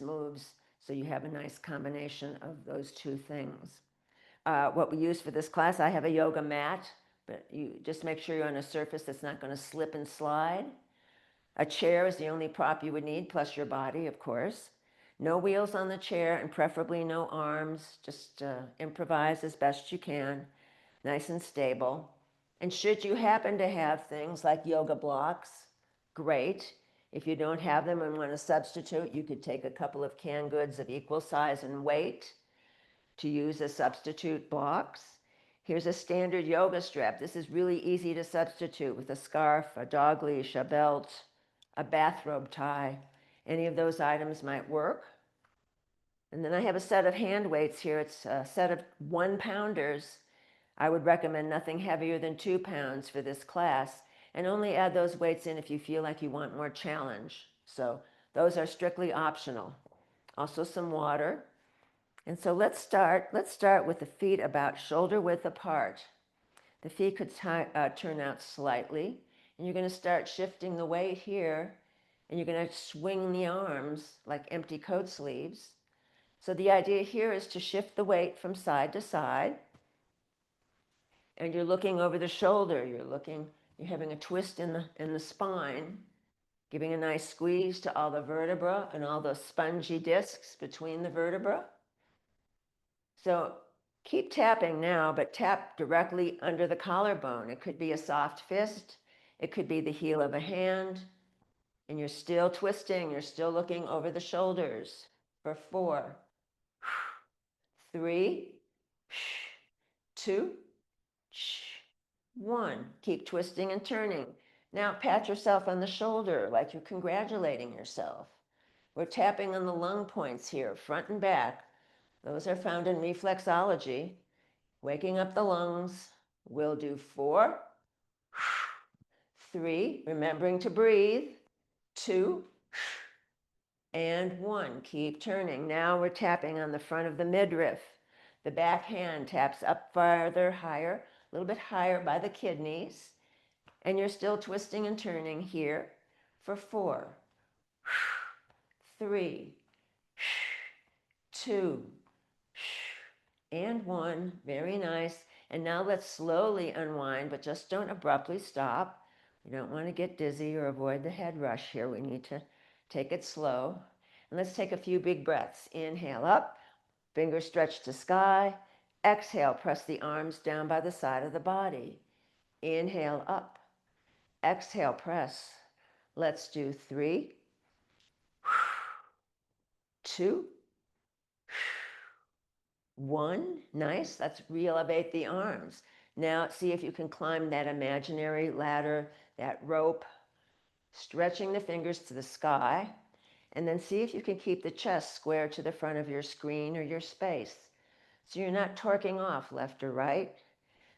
moves, so you have a nice combination of those two things. What we use for this class, I have a yoga mat, but you just make sure you're on a surface that's not going to slip and slide. A chair is the only prop you would need, plus your body, of course. No wheels on the chair, and preferably no arms. Just improvise as best you can, nice and stable. And should you happen to have things like yoga blocks, great. If you don't have them and want to substitute, you could take a couple of canned goods of equal size and weight to use as substitute blocks. Here's a standard yoga strap. This is really easy to substitute with a scarf, a dog leash, a belt, a bathrobe tie. Any of those items might work. And then I have a set of hand weights here. It's a set of 1-pounders. I would recommend nothing heavier than 2 pounds for this class, and only add those weights in if you feel like you want more challenge. So those are strictly optional. Also some water. And so let's start with the feet about shoulder width apart. The feet could turn out slightly, and you're going to start shifting the weight here, and you're going to swing the arms like empty coat sleeves. So the idea here is to shift the weight from side to side, and you're looking over the shoulder. You're having a twist in the spine, giving a nice squeeze to all the vertebra and all those spongy discs between the vertebra. So keep tapping now, but tap directly under the collarbone. It could be a soft fist. It could be the heel of a hand. And you're still twisting. You're still looking over the shoulders for 4, 3, 2, 1. Keep twisting and turning. Now pat yourself on the shoulder like you're congratulating yourself. We're tapping on the lung points here, front and back. Those are found in reflexology. Waking up the lungs. We'll do 4, 3, remembering to breathe, 2, and 1. Keep turning. Now we're tapping on the front of the midriff. The back hand taps up farther, higher, a little bit higher by the kidneys. And you're still twisting and turning here for 4, 3, 2, and 1. Very nice. And now let's slowly unwind, but just don't abruptly stop. We don't want to get dizzy or avoid the head rush here. We need to take it slow. And let's take a few big breaths. Inhale up, fingers stretch to sky. Exhale, press the arms down by the side of the body. Inhale up. Exhale, press. Let's do 3, 2, 1. Nice. Let's re-elevate the arms. Now see if you can climb that imaginary ladder, that rope, stretching the fingers to the sky. And then see if you can keep the chest square to the front of your screen or your space. So you're not torquing off left or right,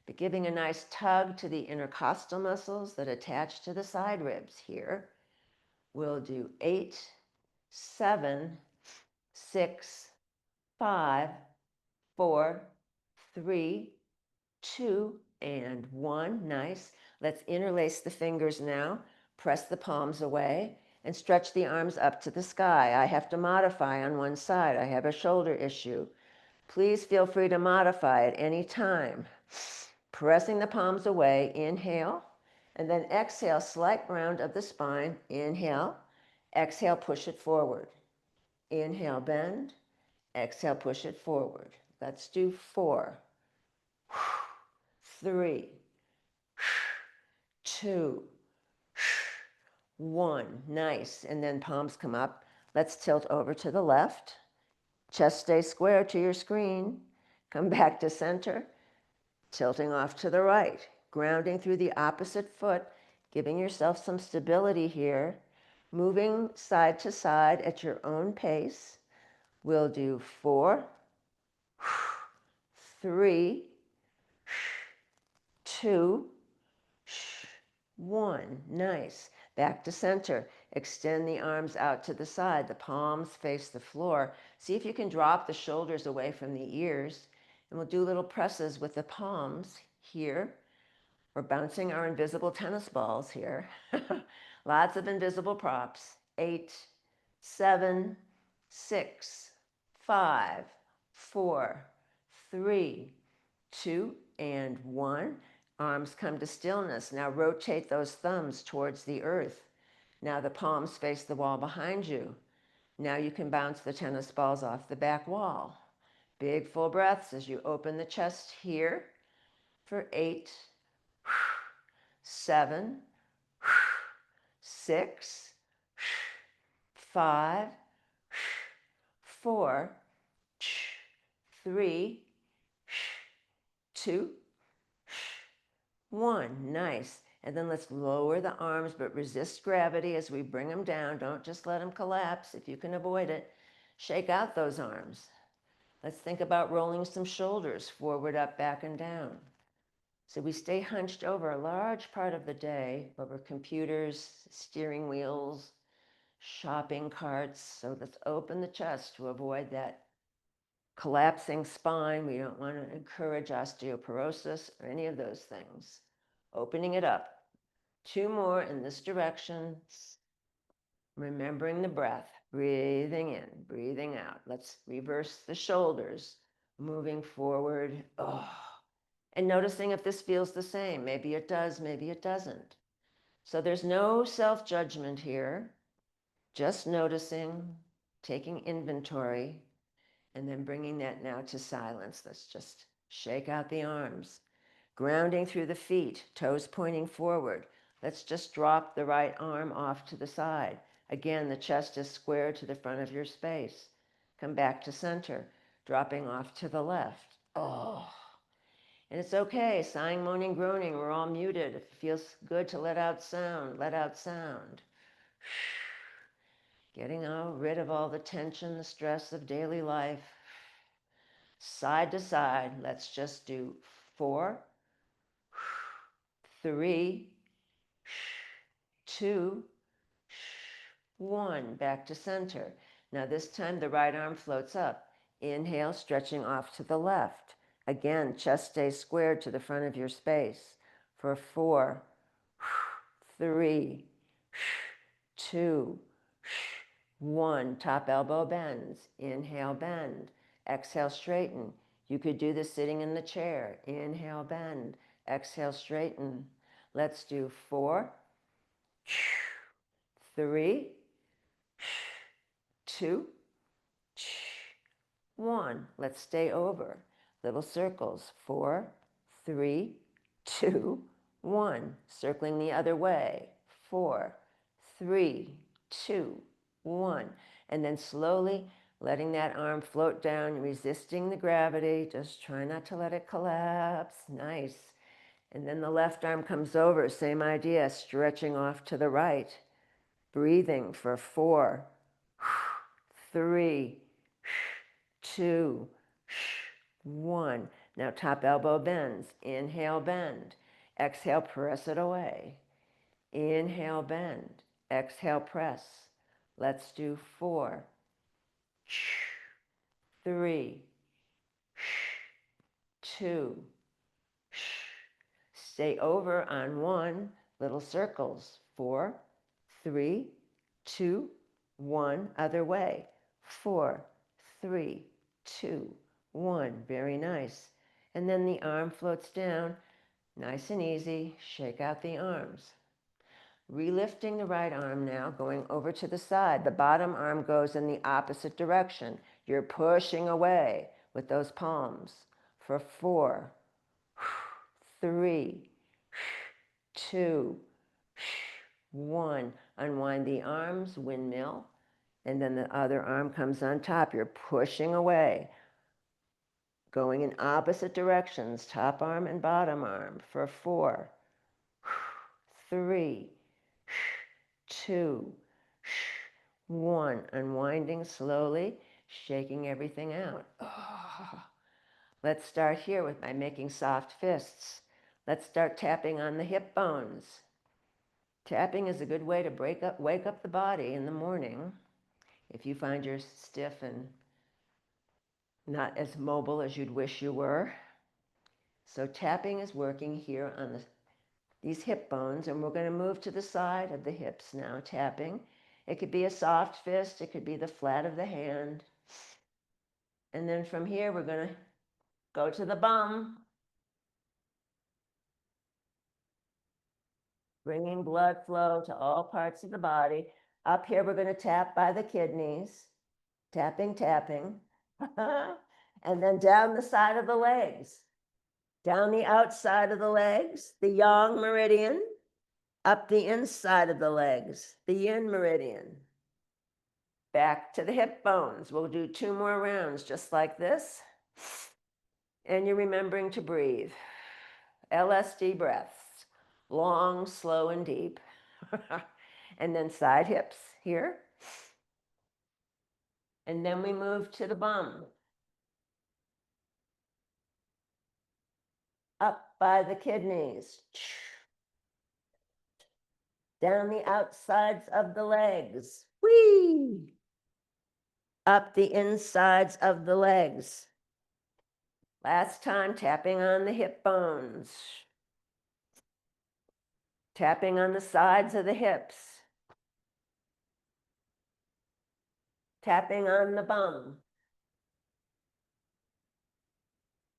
but giving a nice tug to the intercostal muscles that attach to the side ribs here. We'll do 8, 7, 6, 5, 4, 3, 2, and 1. Nice. Let's interlace the fingers now. Press the palms away and stretch the arms up to the sky. I have to modify on one side. I have a shoulder issue. Please feel free to modify at any time. Pressing the palms away, inhale, and then exhale, slight round of the spine. Inhale, exhale, push it forward. Inhale, bend, exhale, push it forward. Let's do 4, 3, 2, 1. Nice. And then palms come up. Let's tilt over to the left. Chest stays square to your screen. Come back to center. Tilting off to the right. Grounding through the opposite foot. Giving yourself some stability here. Moving side to side at your own pace. We'll do 4, 3, 2, 1. Nice. Back to center. Extend the arms out to the side. The palms face the floor. See if you can drop the shoulders away from the ears. And we'll do little presses with the palms here. We're bouncing our invisible tennis balls here. Lots of invisible props. 8, 7, 6, 5, 4, 3, 2, and 1. Arms come to stillness. Now rotate those thumbs towards the earth. Now the palms face the wall behind you. Now you can bounce the tennis balls off the back wall. Big full breaths as you open the chest here for 8, 7, 6, 5, 4, 3, 2, 1. Nice. And then let's lower the arms, but resist gravity as we bring them down. Don't just let them collapse if you can avoid it. Shake out those arms. Let's think about rolling some shoulders forward, up, back, and down. So we stay hunched over a large part of the day over computers, steering wheels, shopping carts. So let's open the chest to avoid that collapsing spine. We don't want to encourage osteoporosis or any of those things. Opening it up. 2 more in this direction. Remembering the breath. Breathing in, breathing out. Let's reverse the shoulders. Moving forward. Oh. And noticing if this feels the same. Maybe it does, maybe it doesn't. So there's no self-judgment here. Just noticing, taking inventory, and then bringing that now to silence. Let's just shake out the arms. Grounding through the feet, toes pointing forward. Let's just drop the right arm off to the side. Again, the chest is square to the front of your space. Come back to center, dropping off to the left. Oh. And it's okay, sighing, moaning, groaning, we're all muted. If it feels good to let out sound, let out sound. Getting rid of all the tension, the stress of daily life. Side to side, let's just do 4, 3, 2, 1. Back to center. Now this time the right arm floats up. Inhale, stretching off to the left. Again, chest stays squared to the front of your space. For 4, 3, 2, 1. Top elbow bends. Inhale, bend. Exhale, straighten. You could do this sitting in the chair. Inhale, bend. Exhale, straighten. Let's do 4, 3, 2, 1. Let's stay over. Little circles. 4, 3, 2, 1. Circling the other way. 4, 3, 2, 1. And then slowly letting that arm float down, resisting the gravity. Just try not to let it collapse. Nice. And then the left arm comes over. Same idea. Stretching off to the right. Breathing for 4, 3, 2, 1. Now top elbow bends. Inhale, bend. Exhale, press it away. Inhale, bend. Exhale, press. Let's do 4, 3, 2. Stay over on 1. Little circles. 4, 3, 2, 1. Other way. 4, 3, 2, 1. Very nice. And then the arm floats down. Nice and easy. Shake out the arms. Relifting the right arm now, going over to the side. The bottom arm goes in the opposite direction. You're pushing away with those palms. For 4, 3, 2, 1. Unwind the arms, windmill. And then the other arm comes on top. You're pushing away. Going in opposite directions, top arm and bottom arm. For 4, 3, 2, 1. Unwinding slowly, shaking everything out. Oh. Let's start here by making soft fists. Let's start tapping on the hip bones. Tapping is a good way to wake up the body in the morning if you find you're stiff and not as mobile as you'd wish you were. So tapping is working here on these hip bones, and we're going to move to the side of the hips now, tapping. It could be a soft fist. It could be the flat of the hand. And then from here, we're going to go to the bum, bringing blood flow to all parts of the body. Up here, we're going to tap by the kidneys, tapping, tapping. And then down the side of the legs, down the outside of the legs, the yang meridian, up the inside of the legs, the yin meridian. Back to the hip bones. We'll do 2 more rounds just like this. And you're remembering to breathe. LSD breaths, long, slow, and deep. And then side hips here. And then we move to the bum. Up by the kidneys. Down the outsides of the legs. Whee! Up the insides of the legs. Last time, tapping on the hip bones. Tapping on the sides of the hips. Tapping on the bum.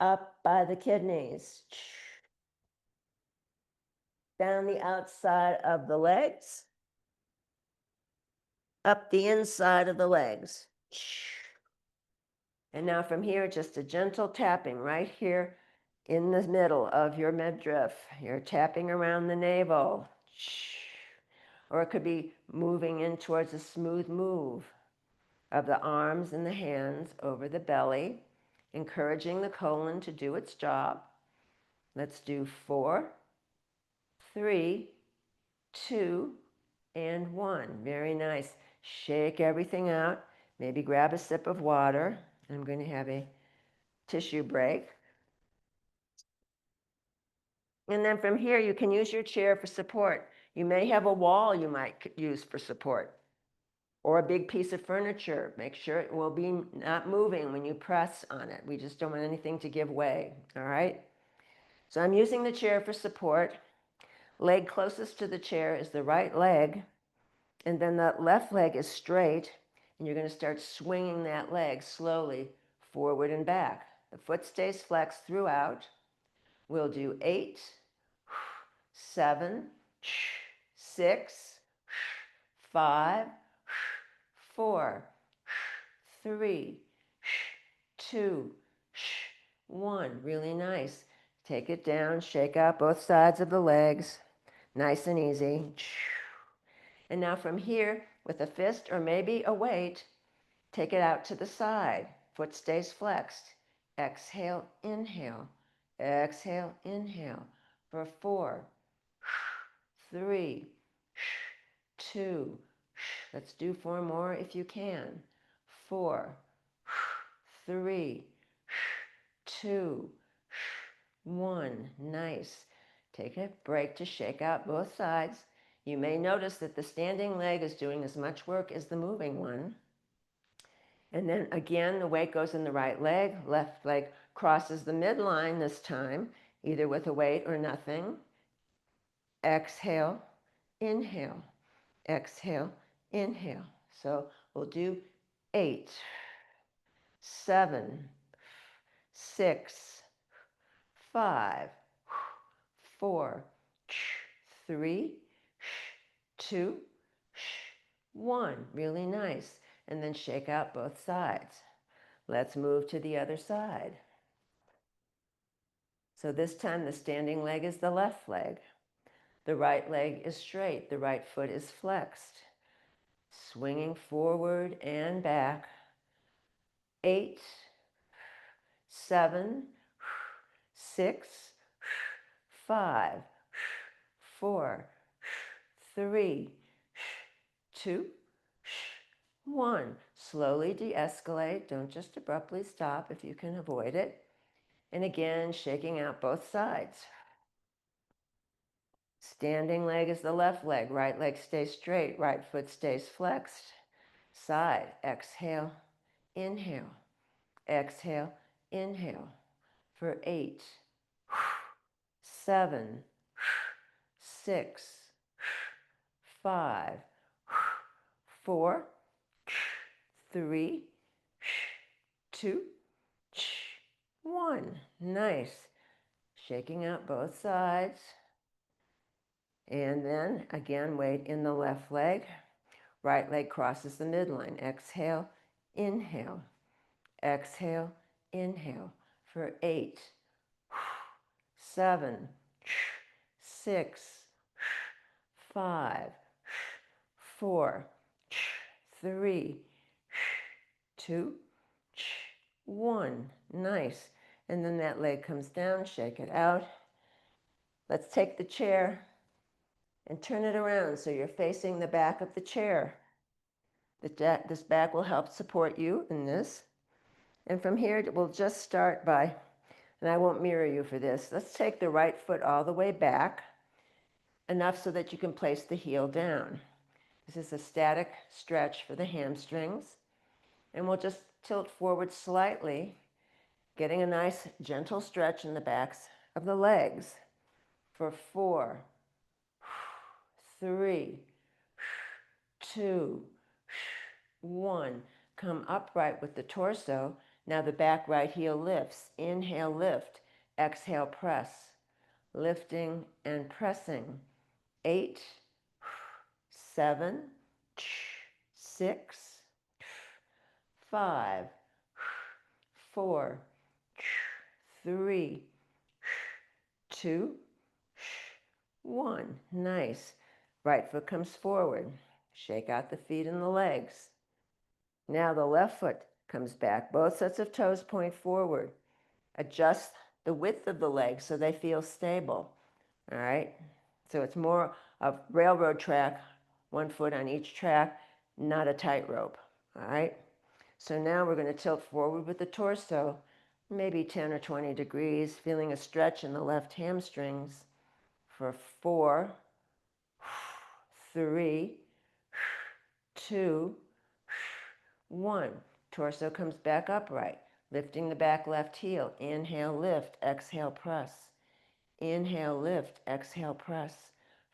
Up by the kidneys. Down the outside of the legs. Up the inside of the legs. And now from here, just a gentle tapping right here in the middle of your midriff. You're tapping around the navel. Or it could be moving in towards a smooth move of the arms and the hands over the belly, encouraging the colon to do its job. Let's do 4, 3, 2, and 1. Very nice. Shake everything out. Maybe grab a sip of water. I'm going to have a tissue break. And then from here, you can use your chair for support. You may have a wall you might use for support, or a big piece of furniture. Make sure it will be not moving when you press on it. We just don't want anything to give way, all right? So I'm using the chair for support. Leg closest to the chair is the right leg, and then the left leg is straight, and you're going to start swinging that leg slowly forward and back. The foot stays flexed throughout. We'll do 8, 7, 6, 5, 4, 3, 2, 1. Really nice. Take it down, shake out both sides of the legs. Nice and easy. And now from here, with a fist or maybe a weight, take it out to the side. Foot stays flexed. Exhale, inhale. Exhale, inhale. For 4, 3, 2. Let's do 4 more if you can. 4, 3, 2, 1. Nice. Take a break to shake out both sides. You may notice that the standing leg is doing as much work as the moving one. And then again, the weight goes in the right leg. Left leg crosses the midline this time, either with a weight or nothing. Exhale, inhale. Exhale, inhale. So we'll do 8, 7, 6, 5, 4, 3, 2, 1. Really nice. And then shake out both sides. Let's move to the other side. So this time the standing leg is the left leg. The right leg is straight. The right foot is flexed. Swinging forward and back. 8, 7, 6, 5, 4, 3, 2, 1. Slowly de-escalate. Don't just abruptly stop if you can avoid it. And again, shaking out both sides. Standing leg is the left leg. Right leg stays straight. Right foot stays flexed. Side. Exhale, inhale. Exhale, inhale. For 8, 7, 6, 5, 4, 3, 2, 1. Nice. Shaking out both sides. And then again, weight in the left leg. Right leg crosses the midline. Exhale, inhale. Exhale, inhale for 8, 7, 6, 5, 4, 3, 2, 1. Nice. And then that leg comes down, shake it out. Let's take the chair and turn it around so you're facing the back of the chair. This back will help support you in this. And from here, we'll just start by, and I won't mirror you for this, let's take the right foot all the way back, enough so that you can place the heel down. This is a static stretch for the hamstrings. And we'll just tilt forward slightly, getting a nice gentle stretch in the backs of the legs for 4, 3, 2, 1. Come upright with the torso. Now the back right heel lifts. Inhale, lift. Exhale, press. Lifting and pressing. 8, 7, 6, 5, 4, 3, 2, 1. Nice. Right foot comes forward. Shake out the feet and the legs. Now the left foot comes back. Both sets of toes point forward. Adjust the width of the legs so they feel stable. All right? So it's more of railroad track, one foot on each track, not a tightrope. All right? So now we're going to tilt forward with the torso, maybe 10 or 20 degrees, feeling a stretch in the left hamstrings for 4, 3, 2, 1. Torso comes back upright, lifting the back left heel. Inhale, lift. Exhale, press. Inhale, lift. Exhale, press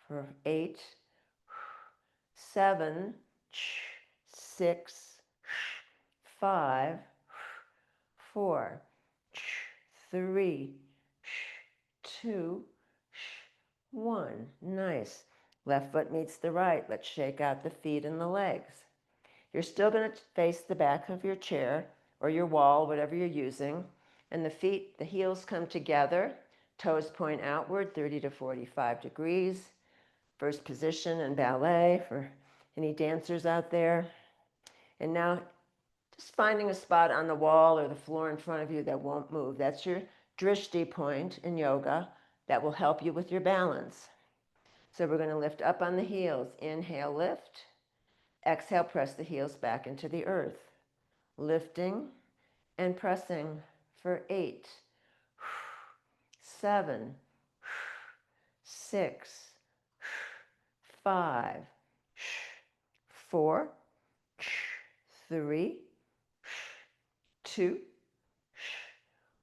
for 8, 7, 6, 5, 4, 3, 2, 1. Nice. Left foot meets the right. Let's shake out the feet and the legs. You're still going to face the back of your chair or your wall, whatever you're using. And the feet, the heels come together. Toes point outward, 30 to 45 degrees. First position in ballet for any dancers out there. And now just finding a spot on the wall or the floor in front of you that won't move. That's your drishti point in yoga that will help you with your balance. So we're going to lift up on the heels. Inhale, lift. Exhale, press the heels back into the earth. Lifting and pressing for 8, 7, 6, 5, 4, 3, 2,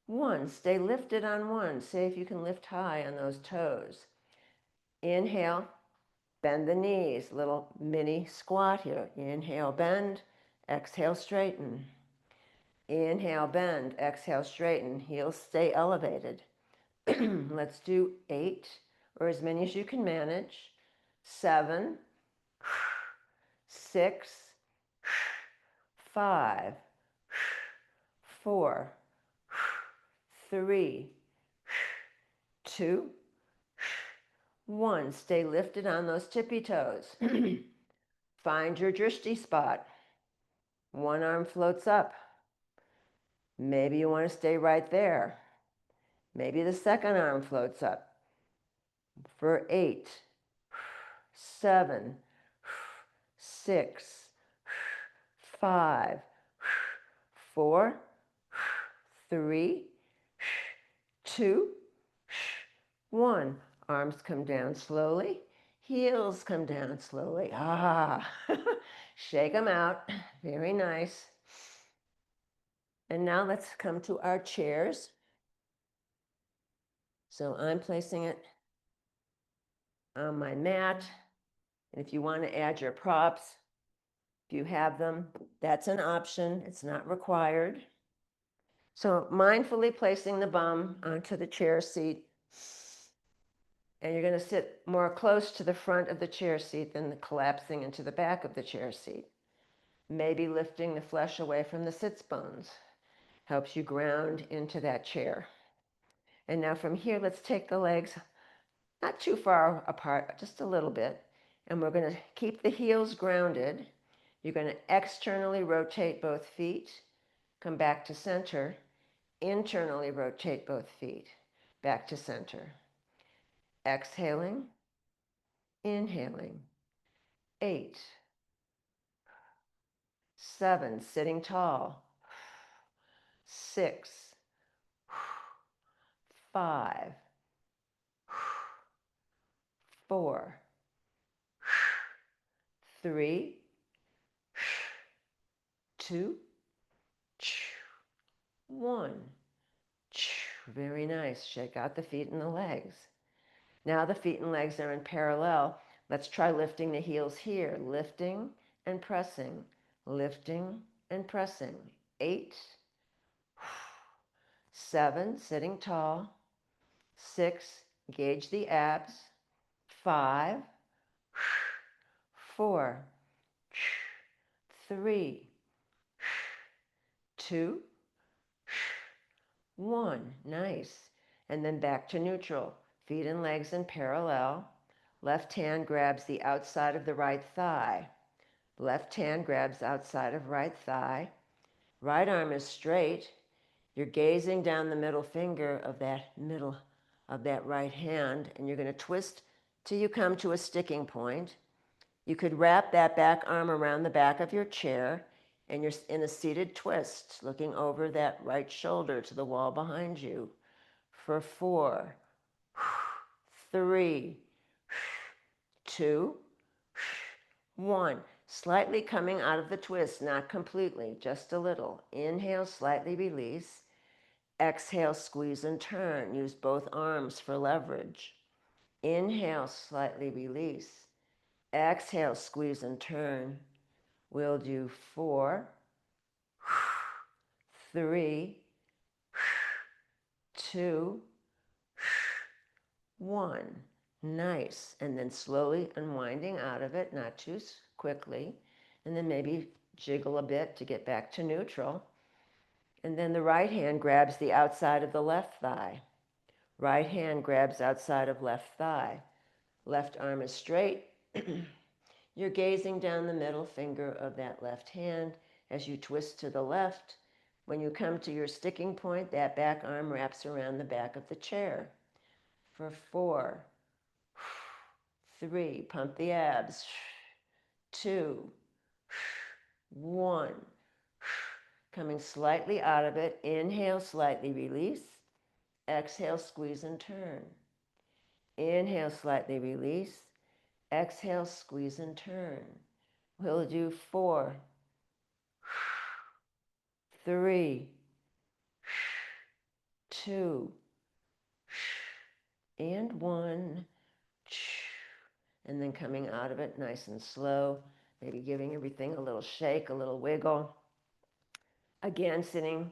1. Stay lifted on one. See if you can lift high on those toes. Inhale, bend the knees. Little mini squat here. Inhale, bend. Exhale, straighten. Inhale, bend. Exhale, straighten. Heels stay elevated. Let's do 8, or as many as you can manage. 7, 6, 5, 4, 3, 2, 1. Stay lifted on those tippy toes. Find your drishti spot. One arm floats up. Maybe you want to stay right there. Maybe the second arm floats up for 8, 7, 6, 5, 4, 3, 2, 1. Arms come down slowly. Heels come down slowly. Shake them out. Very nice. And now let's come to our chairs. So I'm placing it on my mat. And if you want to add your props, If you have them, that's an option. It's not required. So mindfully placing the bum onto the chair seat, and you're going to sit more close to the front of the chair seat than collapsing into the back of the chair seat. Maybe lifting the flesh away from the sits bones helps you ground into that chair. And now from here, let's take the legs not too far apart, just a little bit. And we're going to keep the heels grounded. You're going to externally rotate both feet, come back to center, internally rotate both feet, back to center. Exhaling, inhaling. 8, 7, sitting tall. 6, 5, 4, 3, 2, 1. Very nice. Shake out the feet and the legs. Now the feet and legs are in parallel. Let's try lifting the heels here. Lifting and pressing. Lifting and pressing. 8, 7, sitting tall. 6, engage the abs. 5, 4, 3, 2, 1. Nice. And then back to neutral. Feet and legs in parallel. Left hand grabs the outside of the right thigh. Left hand grabs outside of right thigh. Right arm is straight. You're gazing down the middle finger of that right hand, and you're going to twist till you come to a sticking point. You could wrap that back arm around the back of your chair, and you're in a seated twist, looking over that right shoulder to the wall behind you. For 4, 3, 2, 1. Slightly coming out of the twist, not completely, just a little. Inhale, slightly release. Exhale, squeeze and turn. Use both arms for leverage. Inhale, slightly release. Exhale, squeeze and turn. We'll do 4, 3, 2, 1. Nice. And then slowly unwinding out of it, not too quickly. And then maybe jiggle a bit to get back to neutral. And then the right hand grabs the outside of the left thigh. Right hand grabs outside of left thigh. Left arm is straight. You're gazing down the middle finger of that left hand as you twist to the left. When you come to your sticking point, that back arm wraps around the back of the chair. For 4, 3, pump the abs. 2, 1. Coming slightly out of it. Inhale, slightly release. Exhale, squeeze and turn. Inhale, slightly release. Exhale, squeeze and turn. We'll do 4, 3, 2, and 1. And then coming out of it nice and slow, maybe giving everything a little shake, a little wiggle. Again, sitting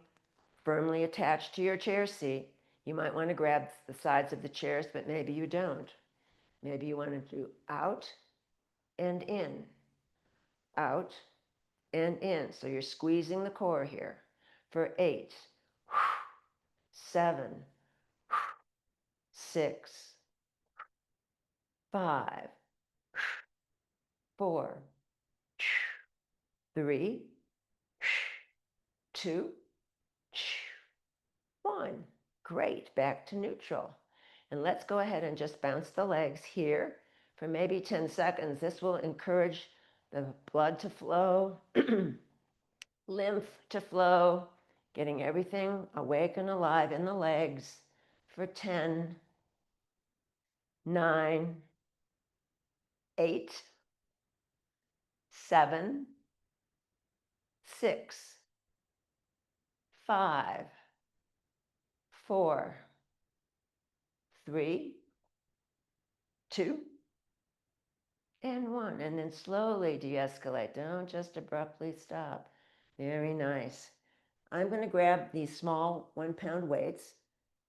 firmly attached to your chair seat. You might want to grab the sides of the chairs, but maybe you don't. Maybe you want to do out and in, out and in. So you're squeezing the core here. For 8, 7, 6, 5, 4, 3, 2, 1. Great. Back to neutral. And let's go ahead and just bounce the legs here for maybe 10 seconds. This will encourage the blood to flow, lymph to flow, getting everything awake and alive in the legs for 10, 9, 8, 7, 6, 5, 4, 3, 2, and 1. And then slowly de-escalate. Don't just abruptly stop. Very nice. I'm going to grab these small 1-pound weights.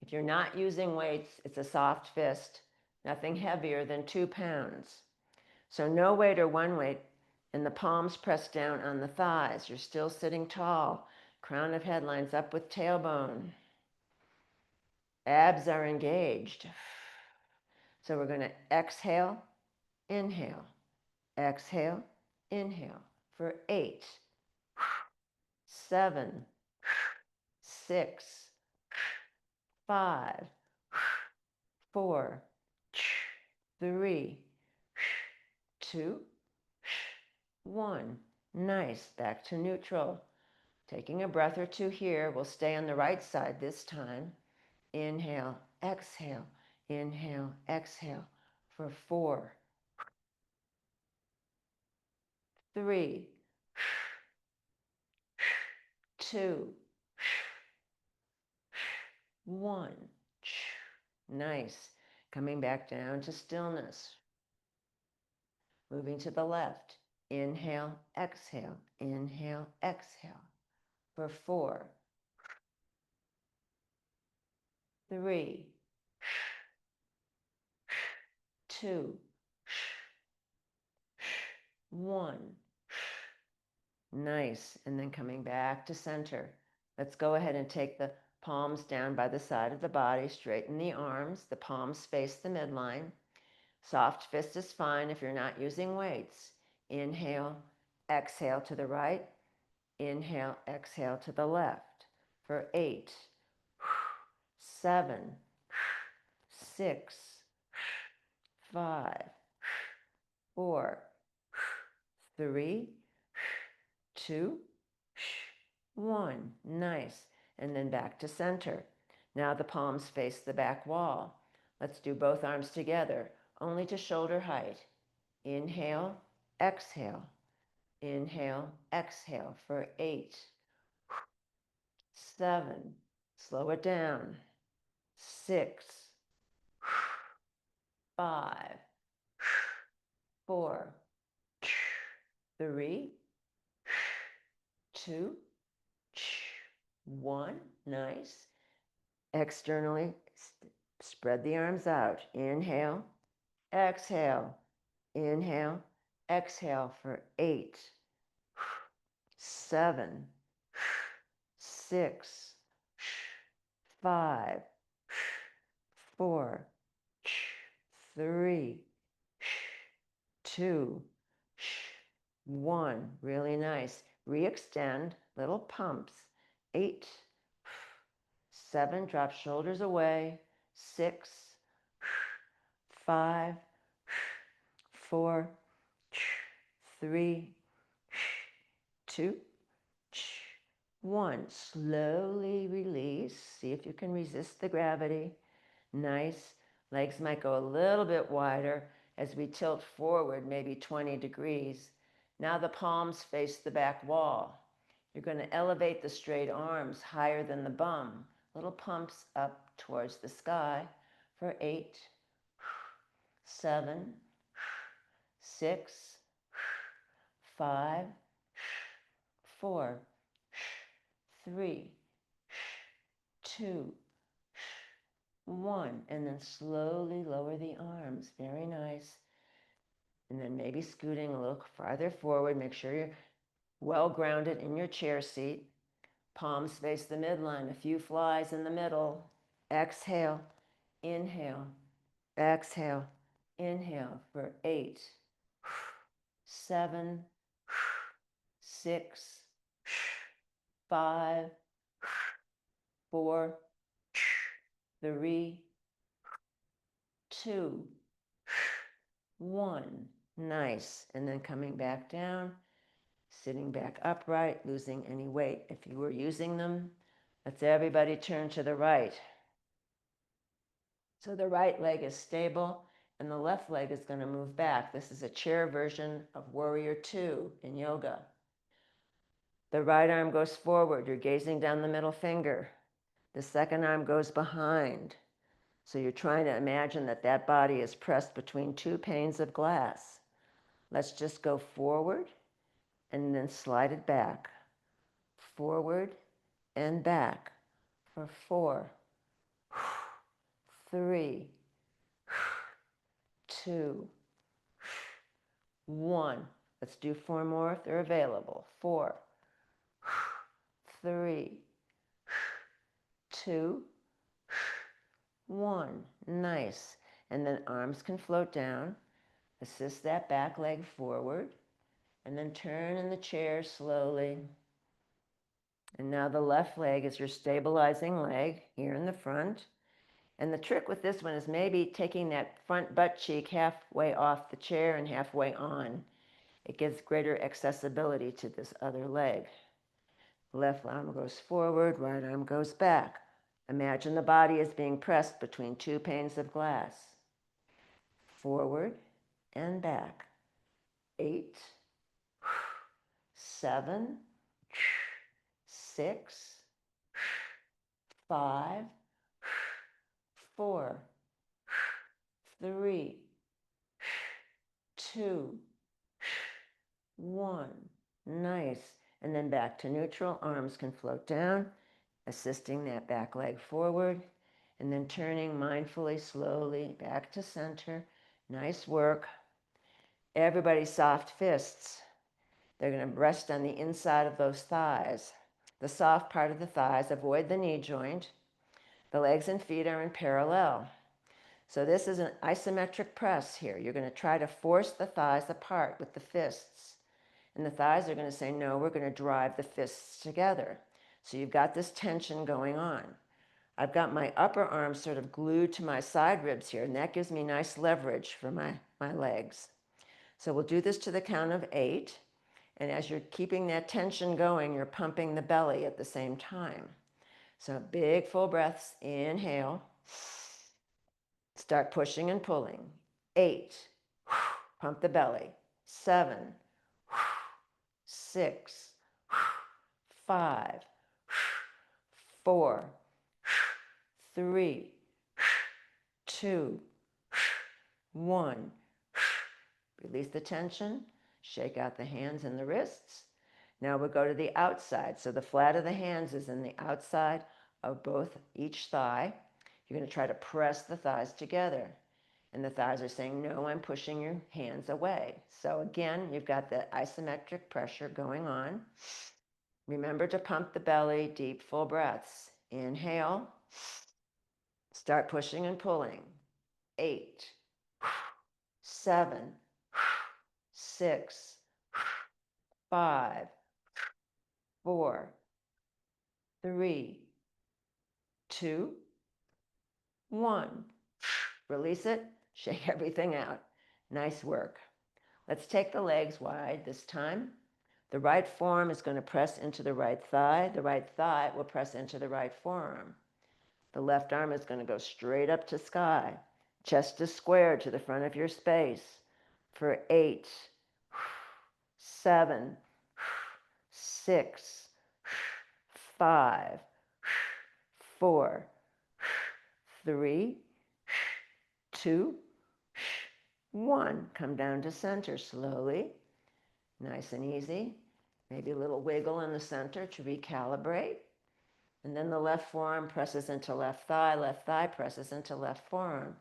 If you're not using weights, it's a soft fist, nothing heavier than 2 pounds. So no weight or one weight, and the palms pressed down on the thighs. You're still sitting tall. Crown of head lines up with tailbone. Abs are engaged. So we're going to exhale, inhale, exhale, inhale for 8, 7, 6, 5, 4, 3, 2, 1. Nice. Back to neutral. Taking a breath or two here. We'll stay on the right side this time. Inhale, exhale, inhale, exhale for 4, 3, 2, 1. Nice. Coming back down to stillness. Moving to the left. Inhale, exhale, inhale, exhale for 4, 3, 2, 1. Nice. And then coming back to center. Let's go ahead and take the palms down by the side of the body, straighten the arms, the palms face the midline. Soft fist is fine if you're not using weights. Inhale, exhale to the right. Inhale, exhale to the left for 8, 7, 6, 5, 4, 3, 2, 1. Nice. And then back to center. Now the palms face the back wall. Let's do both arms together, only to shoulder height. Inhale, exhale. Inhale, exhale for 8, 7, slow it down, 6, 5, 4, 3, 2, 1. Nice. Externally, spread the arms out. Inhale, exhale. Inhale, exhale for 8, 7, 6, 5, 4, 3, 2, 1. Really nice. Re-extend, little pumps. 8, 7, drop shoulders away. 6, 5, 4, 3, 2, 1. Slowly release. See if you can resist the gravity. Nice. Legs might go a little bit wider as we tilt forward, maybe 20 degrees. Now the palms face the back wall. You're going to elevate the straight arms higher than the bum. Little pumps up towards the sky for 8, 7, 6, 5, 4, 3, 2, 1. And then slowly lower the arms. Very nice. And then maybe scooting a little farther forward. Make sure you're well grounded in your chair seat. Palms face the midline. A few flies in the middle. Exhale, inhale, exhale, inhale for 8, 7, 6, 5, 4, 3, 2, 1. Nice. And then coming back down, sitting back upright, losing any weight if you were using them. Let's everybody turn to the right. So the right leg is stable and the left leg is going to move back. This is a chair version of Warrior 2 in yoga. The right arm goes forward. You're gazing down the middle finger. The second arm goes behind. So you're trying to imagine that that body is pressed between two panes of glass. Let's just go forward and then slide it back. Forward and back for 4, 3, 2, 1. Let's do 4 more if they're available. 4, 3, 2, 1. Nice. And then arms can float down. Assist that back leg forward. And then turn in the chair slowly. And now the left leg is your stabilizing leg here in the front. And the trick with this one is maybe taking that front butt cheek halfway off the chair and halfway on. It gives greater accessibility to this other leg. Left arm goes forward, right arm goes back. Imagine the body is being pressed between 2 panes of glass. Forward and back. 8, 7, 6, 5, 4, 3, 2, 1. Nice. And then back to neutral. Arms can float down, assisting that back leg forward. And then turning mindfully, slowly back to center. Nice work. Everybody soft fists. They're going to rest on the inside of those thighs. The soft part of the thighs, avoid the knee joint. The legs and feet are in parallel. So this is an isometric press here. You're going to try to force the thighs apart with the fists. And the thighs are going to say, no, we're going to drive the fists together. So you've got this tension going on. I've got my upper arm sort of glued to my side ribs here, and that gives me nice leverage for my legs. So we'll do this to the count of 8. And as you're keeping that tension going, you're pumping the belly at the same time. So big full breaths. Inhale. Start pushing and pulling. 8. Pump the belly. 7. 6. 5. 4. 3. 2. 1. Release the tension. Shake out the hands and the wrists. Now we'll go to the outside. So the flat of the hands is in the outside of each thigh. You're going to try to press the thighs together. And the thighs are saying, no, I'm pushing your hands away. So again, you've got the isometric pressure going on. Remember to pump the belly, deep, full breaths. Inhale. Start pushing and pulling. 8, 7, 6, 5, 4, 3, 2, 1. Release it. Shake everything out. Nice work. Let's take the legs wide this time. The right forearm is going to press into the right thigh. The right thigh will press into the right forearm. The left arm is going to go straight up to sky. Chest is squared to the front of your space for 8, 7, 6, 5, 4, 3, 2, 1. Come down to center slowly. Nice and easy. Maybe a little wiggle in the center to recalibrate. And then the left forearm presses into left thigh presses into left forearm.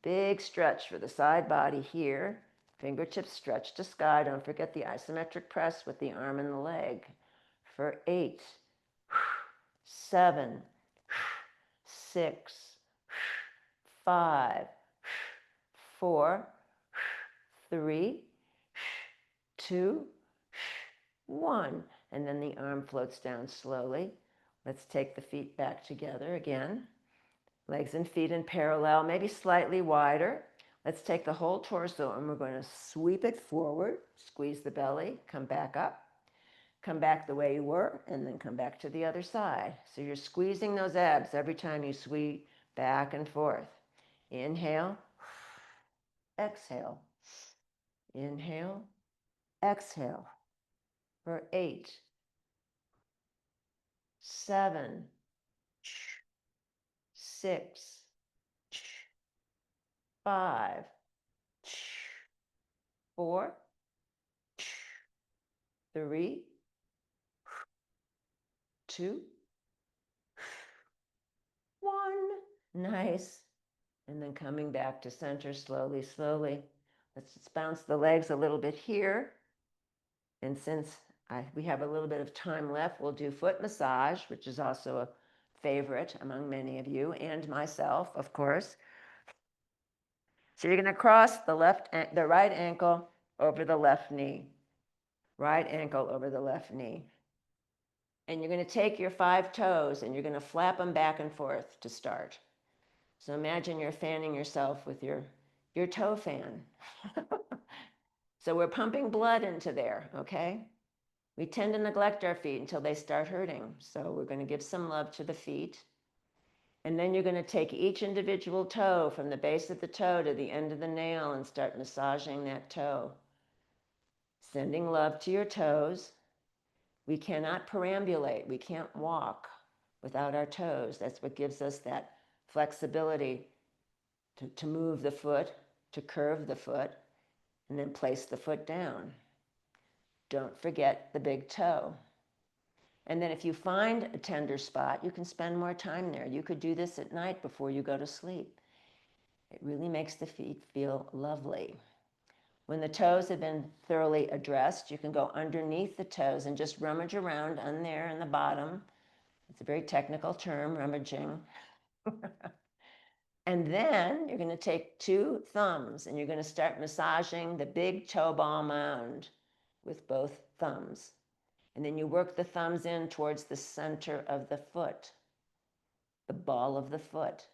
Big stretch for the side body here. Fingertips stretch to sky. Don't forget the isometric press with the arm and the leg. For 8, 7, 6, 5, 4, 3, 2, 1. And then the arm floats down slowly. Let's take the feet back together again. Legs and feet in parallel, maybe slightly wider. Let's take the whole torso and we're going to sweep it forward, squeeze the belly, come back up, come back the way you were, and then come back to the other side. So you're squeezing those abs every time you sweep back and forth. Inhale, exhale. Inhale, exhale. For 8, 7, 6, 5, 4, 3, 2, 1. Nice. And then coming back to center slowly, slowly. Let's just bounce the legs a little bit here. And since we have a little bit of time left, we'll do foot massage, which is also a favorite among many of you and myself, of course. So you're going to cross the right ankle over the left knee, right ankle over the left knee. And you're going to take your 5 toes and you're going to flap them back and forth to start. So imagine you're fanning yourself with your toe fan. So we're pumping blood into there, okay? We tend to neglect our feet until they start hurting. So we're going to give some love to the feet. And then you're going to take each individual toe from the base of the toe to the end of the nail and start massaging that toe. Sending love to your toes. We cannot perambulate. We can't walk without our toes. That's what gives us that flexibility to move the foot, to curve the foot, and then place the foot down. Don't forget the big toe. And then if you find a tender spot, you can spend more time there. You could do this at night before you go to sleep. It really makes the feet feel lovely. When the toes have been thoroughly addressed, you can go underneath the toes and just rummage around on there in the bottom. It's a very technical term, rummaging. And then you're going to take 2 thumbs and you're going to start massaging the big toe ball mound with both thumbs. And then you work the thumbs in towards the center of the foot, the ball of the foot.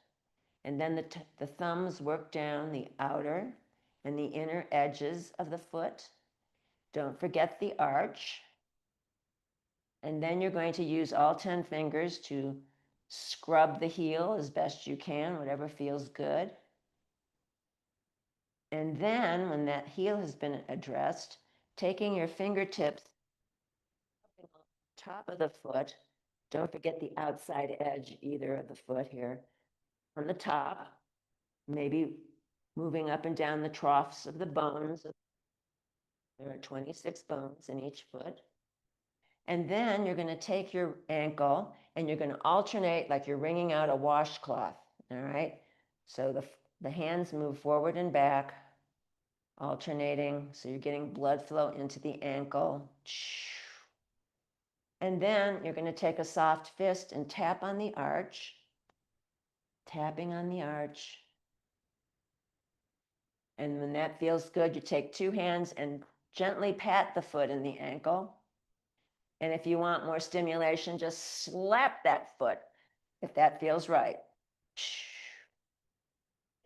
And then the thumbs work down the outer and the inner edges of the foot. Don't forget the arch. And then you're going to use all 10 fingers to scrub the heel as best you can, whatever feels good. And then when that heel has been addressed, taking your fingertips on top of the foot, don't forget the outside edge either of the foot here, on the top, maybe moving up and down the troughs of the bones. There are 26 bones in each foot. And then you're going to take your ankle and you're going to alternate like you're wringing out a washcloth. All right. So the hands move forward and back, alternating. So you're getting blood flow into the ankle. And then you're going to take a soft fist and tap on the arch, tapping on the arch. And when that feels good, you take 2 hands and gently pat the foot and the ankle. And if you want more stimulation, just slap that foot if that feels right.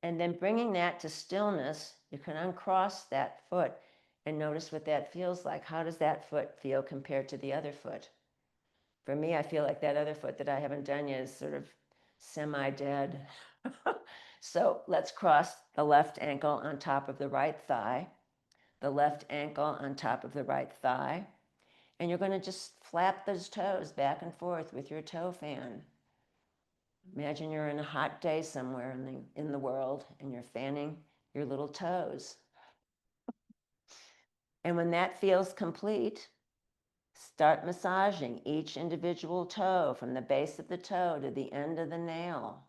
And then bringing that to stillness, you can uncross that foot and notice what that feels like. How does that foot feel compared to the other foot? For me, I feel like that other foot that I haven't done yet is sort of semi-dead. So let's cross the left ankle on top of the right thigh, the left ankle on top of the right thigh. And you're going to just flap those toes back and forth with your toe fan. Imagine you're in a hot day somewhere in the world and you're fanning your little toes. And when that feels complete, start massaging each individual toe from the base of the toe to the end of the nail.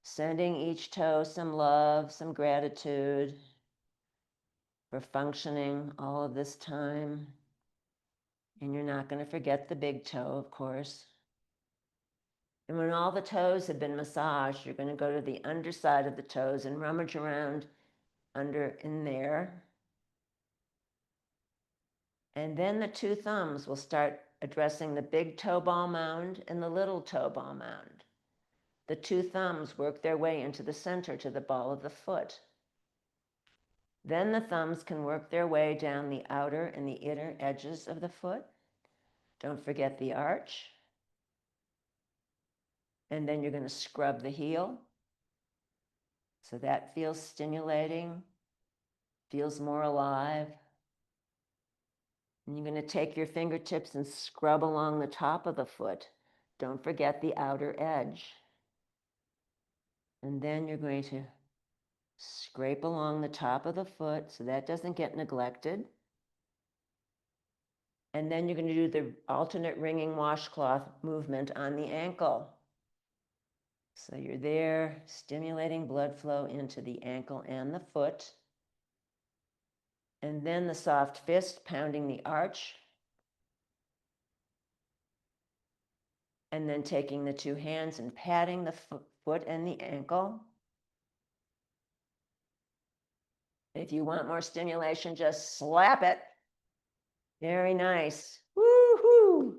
Sending each toe some love, some gratitude for functioning all of this time. And you're not going to forget the big toe, of course. And when all the toes have been massaged, you're going to go to the underside of the toes and rummage around under in there. And then the 2 thumbs will start addressing the big toe ball mound and the little toe ball mound. The 2 thumbs work their way into the center to the ball of the foot. Then the thumbs can work their way down the outer and the inner edges of the foot. Don't forget the arch. And then you're going to scrub the heel. So that feels stimulating, feels more alive. And you're going to take your fingertips and scrub along the top of the foot. Don't forget the outer edge. And then you're going to Scrape along the top of the foot so that doesn't get neglected. And then you're going to do the alternate wringing washcloth movement on the ankle. So you're there, stimulating blood flow into the ankle and the foot. And then the soft fist pounding the arch. And then taking the two hands and patting the foot and the ankle. If you want more stimulation, just slap it. Very nice. Woo-hoo!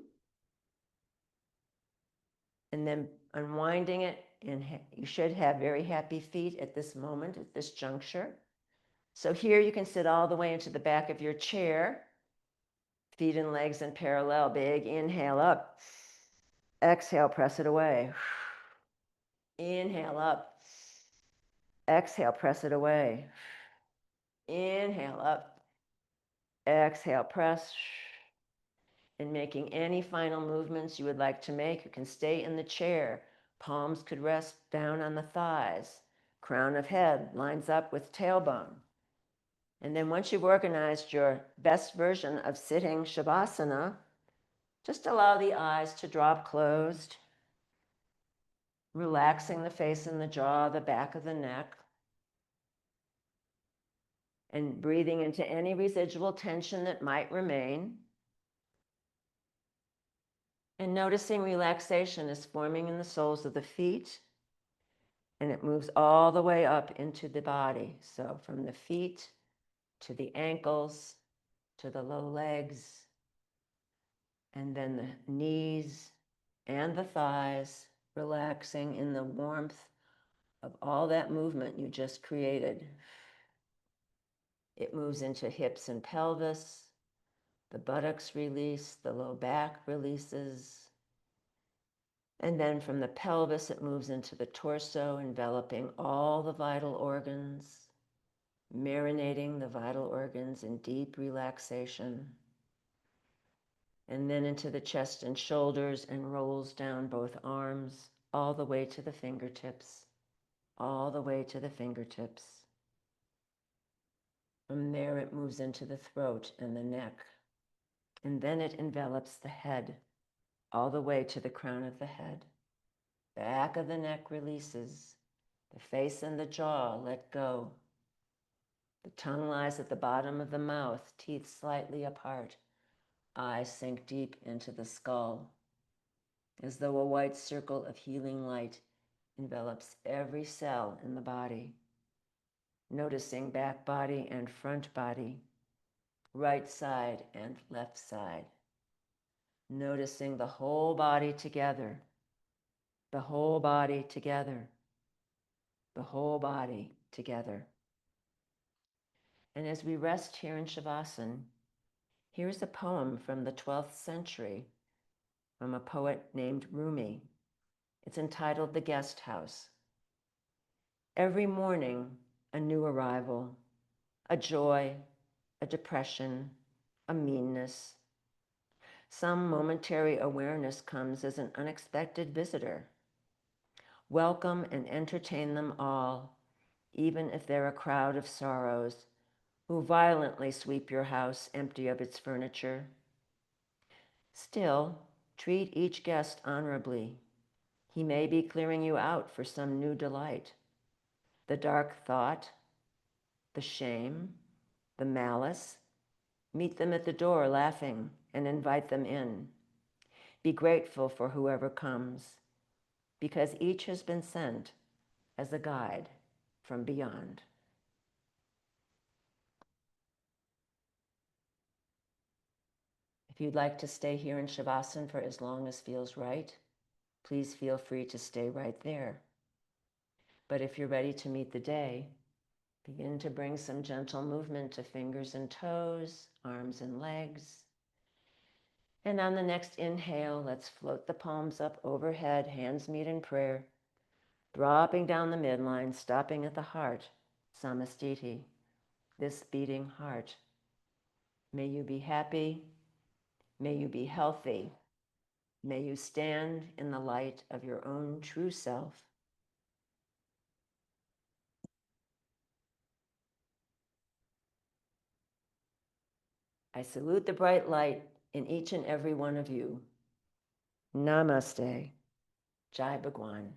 And then unwinding it, and you should have very happy feet at this moment, at this juncture. So here you can sit all the way into the back of your chair, feet and legs in parallel. Big inhale up. Exhale, press it away. Inhale up. Exhale, press it away. Inhale up. Exhale, press. And making any final movements you would like to make, you can stay in the chair. Palms could rest down on the thighs. Crown of head lines up with tailbone. And then once you've organized your best version of sitting Shavasana, just allow the eyes to drop closed, relaxing the face and the jaw, the back of the neck, and breathing into any residual tension that might remain. And noticing relaxation is forming in the soles of the feet, and it moves all the way up into the body. So from the feet to the ankles, to the low legs, and then the knees and the thighs, relaxing in the warmth of all that movement you just created. It moves into hips and pelvis, the buttocks release, the low back releases. And then from the pelvis, it moves into the torso, enveloping all the vital organs, marinating the vital organs in deep relaxation. And then into the chest and shoulders, and rolls down both arms all the way to the fingertips, all the way to the fingertips. From there, it moves into the throat and the neck. And then it envelops the head all the way to the crown of the head. Back of the neck releases. The face and the jaw let go. The tongue lies at the bottom of the mouth, teeth slightly apart. Eyes sink deep into the skull, as though a white circle of healing light envelops every cell in the body. Noticing back body and front body, right side and left side. Noticing the whole body together, the whole body together, the whole body together. And as we rest here in Shavasana, here's a poem from the 12th century from a poet named Rumi. It's entitled The Guest House. Every morning, a new arrival, a joy, a depression, a meanness. Some momentary awareness comes as an unexpected visitor. Welcome and entertain them all, even if they're a crowd of sorrows who violently sweep your house empty of its furniture. Still, treat each guest honorably. He may be clearing you out for some new delight. The dark thought, the shame, the malice, meet them at the door laughing and invite them in. Be grateful for whoever comes, because each has been sent as a guide from beyond. If you'd like to stay here in Shavasana for as long as feels right, please feel free to stay right there. But if you're ready to meet the day, begin to bring some gentle movement to fingers and toes, arms and legs. And on the next inhale, let's float the palms up overhead, hands meet in prayer, dropping down the midline, stopping at the heart, samastiti, this beating heart. May you be happy. May you be healthy. May you stand in the light of your own true self. I salute the bright light in each and every one of you. Namaste. Jai Bhagwan.